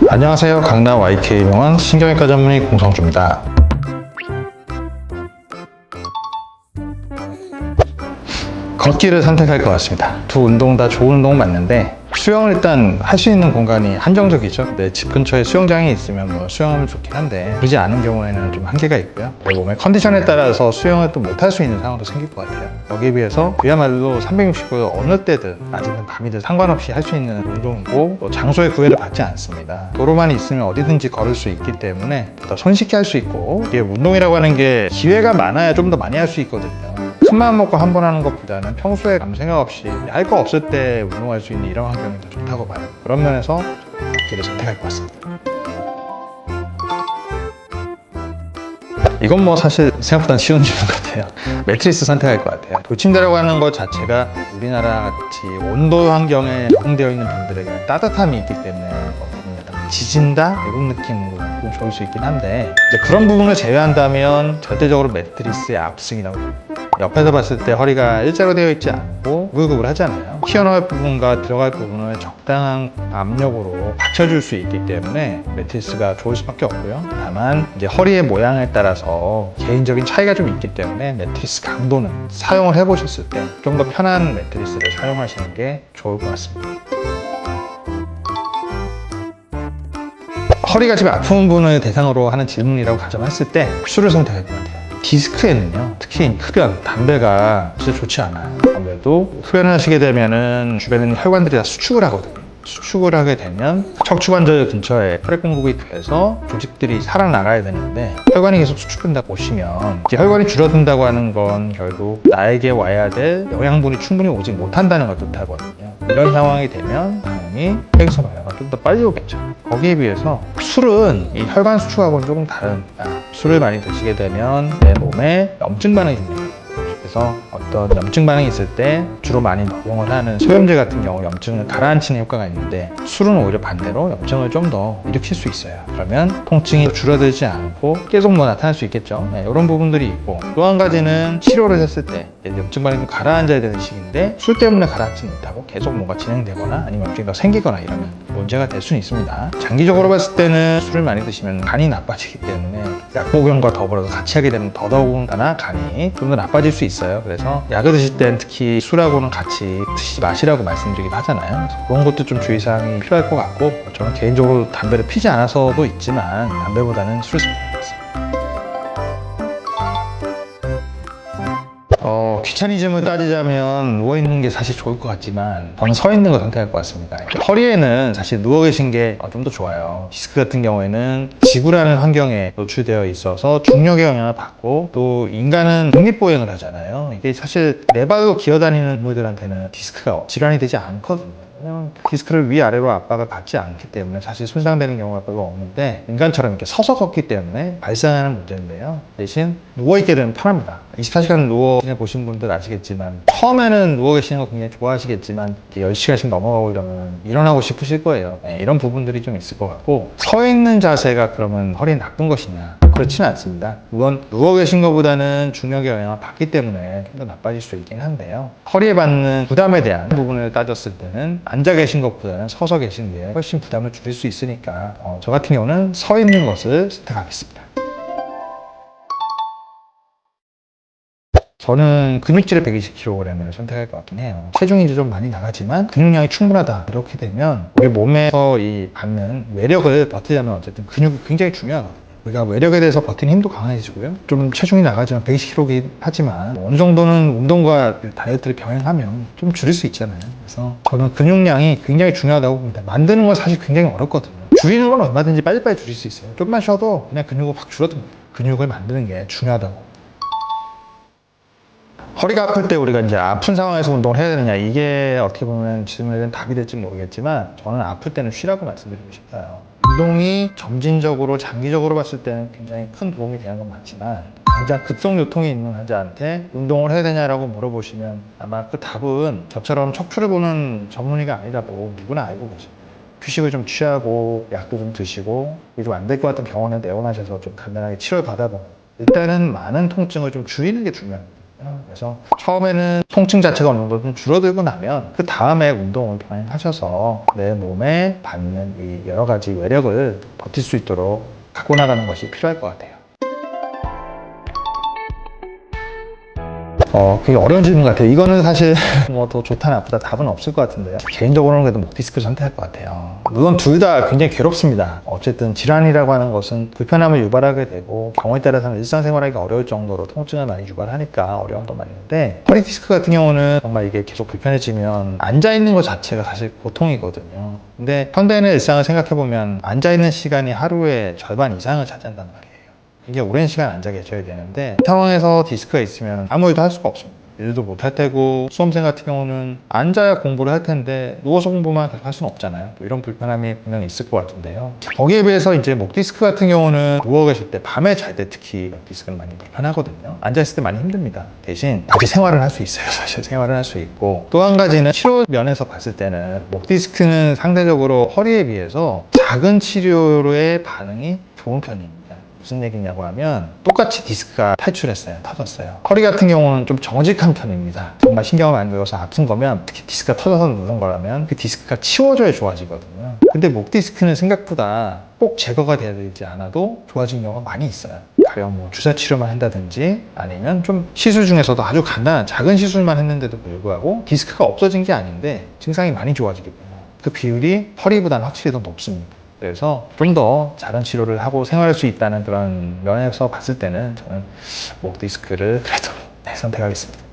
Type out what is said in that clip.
안녕하세요. 강남 YK병원 신경외과 전문의 공성주입니다. 걷기를 선택할 것 같습니다. 두 운동 다 좋은 운동 맞는데 수영을 일단 할 수 있는 공간이 한정적이죠. 내 집 근처에 수영장이 있으면 뭐 수영하면 좋긴 한데 그러지 않은 경우에는 좀 한계가 있고요. 내 몸의 컨디션에 따라서 수영을 또 못할 수 있는 상황도 생길 것 같아요. 여기에 비해서 그야말로 360도 어느 때든 낮이든 밤이든 상관없이 할 수 있는 운동이고 또 장소의 구애를 받지 않습니다. 도로만 있으면 어디든지 걸을 수 있기 때문에 더 손쉽게 할 수 있고, 이게 운동이라고 하는 게 기회가 많아야 좀 더 많이 할 수 있거든요. 큰맘 먹고 한 번 하는 것보다는 평소에 아무 생각 없이 할 거 없을 때 운동할 수 있는 이런 환경이 더 좋다고 봐요. 그런 면에서 걷기를 선택할 것 같습니다. 이건 뭐 사실 생각보다 쉬운 질문 같아요. 매트리스 선택할 것 같아요. 돌침대라고 하는 것 자체가 우리나라 같이 온도 환경에 적응되어 있는 분들에게 따뜻함이 있기 때문에 지진다? 이런 느낌으로 좀 좋을 수 있긴 한데, 이제 그런 부분을 제외한다면 절대적으로 매트리스의 압승이라고 봅니다. 옆에서 봤을 때 허리가 일자로 되어 있지 않고 우글우글하잖아요. 튀어나올 부분과 들어갈 부분을 적당한 압력으로 받쳐줄 수 있기 때문에 매트리스가 좋을 수밖에 없고요. 다만 이제 허리의 모양에 따라서 개인적인 차이가 좀 있기 때문에 매트리스 강도는 사용을 해보셨을 때 좀 더 편한 매트리스를 사용하시는 게 좋을 것 같습니다. 허리가 지금 아픈 분을 대상으로 하는 질문이라고 가정했을 때 술을 선택할 것 같아요. 디스크에는요, 특히 흡연, 담배가 진짜 좋지 않아요. 아무래도 흡연을 하시게 되면은 주변에 혈관들이 다 수축을 하거든요. 수축을 하게 되면 척추관절 근처에 혈액 공급이 돼서 조직들이 살아나가야 되는데 혈관이 계속 수축된다고 보시면, 이제 혈관이 줄어든다고 하는 건 결국 나에게 와야 될 영양분이 충분히 오지 못한다는 걸 뜻하거든요. 이런 상황이 되면 당연히 폐기소 발화가 좀 더 빨리 오겠죠. 거기에 비해서 술은 이 혈관 수축하고는 조금 다릅니다. 술을 많이 드시게 되면 내 몸에 염증 반응이 생겨요. 그래서 어떤 염증 반응이 있을 때 주로 많이 녹용을 하는 소염제 같은 경우 염증을 가라앉히는 효과가 있는데, 술은 오히려 반대로 염증을 좀 더 일으킬 수 있어요. 그러면 통증이 줄어들지 않고 계속 나타날 수 있겠죠. 네, 이런 부분들이 있고, 또 한 가지는 치료를 했을 때 염증 반응이 가라앉아야 되는 시기인데 술 때문에 가라앉지 못하고 계속 뭔가 진행되거나 아니면 염증이 더 생기거나 이러면 문제가 될 수는 있습니다. 장기적으로 봤을 때는 술을 많이 드시면 간이 나빠지기 때문에 약복용과 더불어서 같이 하게 되면 더더군다나 간이 좀 더 나빠질 수 있어요. 그래서 약을 드실 땐 특히 술하고는 같이 드시지 마시라고 말씀드리긴 하잖아요. 그래서 그런 것도 좀 주의사항이 필요할 것 같고, 저는 개인적으로 담배를 피지 않아서도 있지만 담배보다는 술을 선택할 것 같습니다. 귀차니즘을 따지자면 누워있는 게 사실 좋을 것 같지만 저는 서있는 걸 선택할 것 같습니다. 허리에는 사실 누워 계신 게 좀 더 좋아요. 디스크 같은 경우에는 지구라는 환경에 노출되어 있어서 중력의 영향을 받고, 또 인간은 독립보행을 하잖아요. 이게 사실 네 발로 기어다니는 동물들한테는 디스크가 질환이 되지 않거든요. 왜냐면 디스크를 위아래로 압박을 받지 않기 때문에 사실 손상되는 경우가 별로 없는데, 인간처럼 이렇게 서서 걷기 때문에 발생하는 문제인데요. 대신 누워있게 되면 편합니다. 24시간 누워 보신 분들 아시겠지만, 처음에는 누워 계시는 거 굉장히 좋아하시겠지만 10시간씩 넘어가고 이러면 일어나고 싶으실 거예요. 네, 이런 부분들이 좀 있을 것 같고, 서 있는 자세가 그러면 허리에 나쁜 것이냐? 그렇지는 않습니다. 물론 누워 계신 것보다는 중력의 영향을 받기 때문에 좀 더 나빠질 수 있긴 한데요. 허리에 받는 부담에 대한 부분을 따졌을 때는 앉아 계신 것보다는 서서 계시는 게 훨씬 부담을 줄일 수 있으니까 저 같은 경우는 서 있는 것을 선택하겠습니다. 저는 근육질의 120kg을 선택할 것 같긴 해요. 체중이 좀 많이 나가지만 근육량이 충분하다. 이렇게 되면 우리 몸에서 이 받는 외력을 버티려면 어쨌든 근육이 굉장히 중요하거든요. 우리가 외력에 대해서 버티는 힘도 강해지고요. 좀 체중이 나가지만 120kg이긴 하지만 어느 정도는 운동과 다이어트를 병행하면 좀 줄일 수 있잖아요. 그래서 저는 근육량이 굉장히 중요하다고 봅니다. 만드는 건 사실 굉장히 어렵거든요. 줄이는 건 얼마든지 빨리빨리 줄일 수 있어요. 좀만 쉬어도 그냥 근육은 확 줄어듭니다. 근육을 만드는 게 중요하다고. 허리가 아플 때 우리가 이제 아픈 상황에서 운동을 해야 되느냐, 이게 어떻게 보면 질문에 대한 답이 될지 모르겠지만 저는 아플 때는 쉬라고 말씀드리고 싶어요. 운동이 점진적으로 장기적으로 봤을 때는 굉장히 큰 도움이 되는 건 맞지만, 당장 급성요통이 있는 환자한테 운동을 해야 되냐라고 물어보시면 아마 그 답은 저처럼 척추를 보는 전문의가 아니라도 누구나 알고 계세요. 휴식을 좀 취하고 약도 좀 드시고 좀 안 될 것 같은 병원에 내원하셔서 좀 간단하게 치료를 받아보면 일단은 많은 통증을 좀 줄이는 게 중요합니다. 그래서 처음에는 통증 자체가 어느 정도 좀 줄어들고 나면 그 다음에 운동을 병행하셔서 내 몸에 받는 이 여러 가지 외력을 버틸 수 있도록 갖고 나가는 것이 필요할 것 같아요. 그게 어려운 질문 같아요. 이거는 사실 뭐 더 좋다 나쁘다 답은 없을 것 같은데요. 개인적으로는 그래도 목 디스크를 선택할 것 같아요. 물론 둘 다 굉장히 괴롭습니다. 어쨌든 질환이라고 하는 것은 불편함을 유발하게 되고 경우에 따라서는 일상생활하기가 어려울 정도로 통증을 많이 유발하니까 어려운 건 맞는데, 허리 디스크 같은 경우는 정말 이게 계속 불편해지면 앉아있는 것 자체가 사실 고통이거든요. 근데 현대인의 일상을 생각해보면 앉아있는 시간이 하루의 절반 이상을 차지한단 말이에요. 이게 오랜 시간 앉아 계셔야 되는데, 이 상황에서 디스크가 있으면 아무 일도 할 수가 없습니다. 일도 못 할 테고, 수험생 같은 경우는 앉아야 공부를 할 텐데 누워서 공부만 할 수는 없잖아요. 이런 불편함이 분명히 있을 것 같은데요. 거기에 비해서 이제 목 디스크 같은 경우는 누워 계실 때, 밤에 잘 때 특히 목 디스크는 많이 불편하거든요. 앉아 있을 때 많이 힘듭니다. 대신 다시 생활을 할 수 있어요. 사실 생활을 할 수 있고, 또 한 가지는 치료 면에서 봤을 때는 목 디스크는 상대적으로 허리에 비해서 작은 치료의 반응이 좋은 편입니다. 무슨 얘기냐고 하면, 똑같이 디스크가 탈출했어요. 터졌어요. 허리 같은 경우는 좀 정직한 편입니다. 정말 신경을 많이 넣어서 아픈 거면, 특히 디스크가 터져서 누른 거라면 그 디스크가 치워줘야 좋아지거든요. 근데 목 디스크는 생각보다 꼭 제거가 돼야 되지 않아도 좋아진 경우가 많이 있어요. 가령 뭐 주사 치료만 한다든지, 아니면 좀 시술 중에서도 아주 간단한 작은 시술만 했는데도 불구하고 디스크가 없어진 게 아닌데 증상이 많이 좋아지기 때문에 그 비율이 허리보다는 확실히 더 높습니다. 그래서 좀 더 다른 치료를 하고 생활할 수 있다는 그런 면에서 봤을 때는 저는 목 디스크를 그래도 선택하겠습니다.